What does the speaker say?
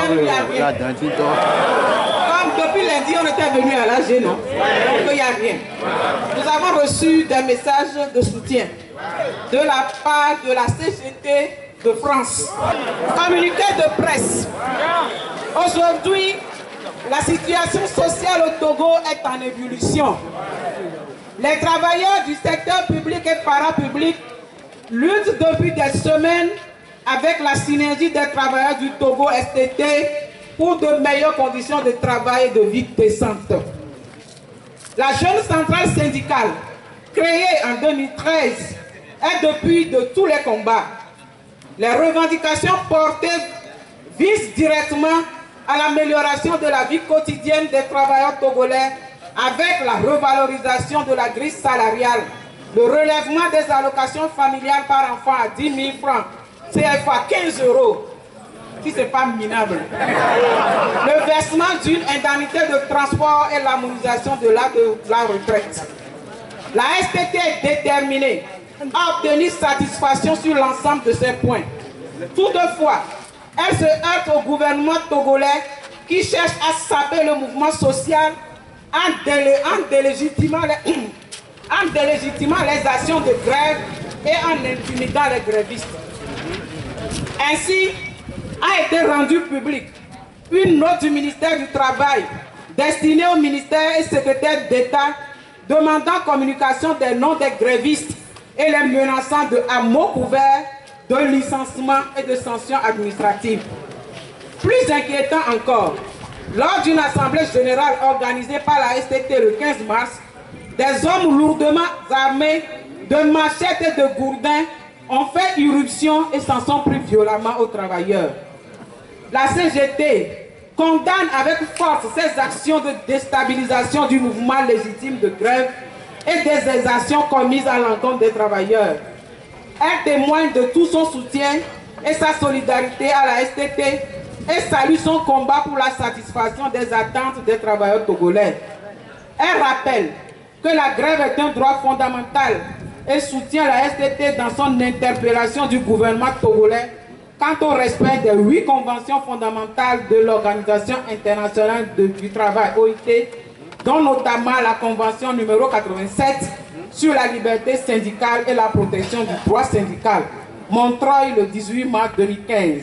Comme depuis lundi, on était venu à l'AG, non? Donc il n'y a rien. Nous avons reçu des messages de soutien de la part de la CGT de France. Communiqué de presse. Aujourd'hui, la situation sociale au Togo est en ébullition. Les travailleurs du secteur public et parapublic luttent depuis des semaines avec la synergie des travailleurs du Togo STT pour de meilleures conditions de travail et de vie décentes. La jeune centrale syndicale, créée en 2013, est depuis de tous les combats. Les revendications portées visent directement à l'amélioration de la vie quotidienne des travailleurs togolais avec la revalorisation de la grille salariale, le relèvement des allocations familiales par enfant à 10 000 francs, CFA 15 €, si ce n'est pas minable. Le versement d'une indemnité de transport et l'harmonisation de la retraite. La STT est déterminée à obtenir satisfaction sur l'ensemble de ces points. Toutefois, elle se heurte au gouvernement togolais qui cherche à saper le mouvement social en délégitimant les actions de grève et en intimidant les grévistes. Ainsi, a été rendue publique une note du ministère du Travail destinée au ministère et secrétaire d'État demandant communication des noms des grévistes et les menaçant à mots couverts de licenciement et de sanctions administratives. Plus inquiétant encore, lors d'une assemblée générale organisée par la STT le 15 mars, des hommes lourdement armés de machettes et de gourdins ont fait irruption et s'en sont pris violemment aux travailleurs. La CGT condamne avec force ces actions de déstabilisation du mouvement légitime de grève et des exactions commises à l'encontre des travailleurs. Elle témoigne de tout son soutien et sa solidarité à la STT et salue son combat pour la satisfaction des attentes des travailleurs togolais. Elle rappelle que la grève est un droit fondamental et soutient la STT dans son interpellation du gouvernement togolais quant au respect des 8 conventions fondamentales de l'Organisation internationale du travail, OIT, dont notamment la convention numéro 87 sur la liberté syndicale et la protection du droit syndical, Montreuil le 18 mars 2015.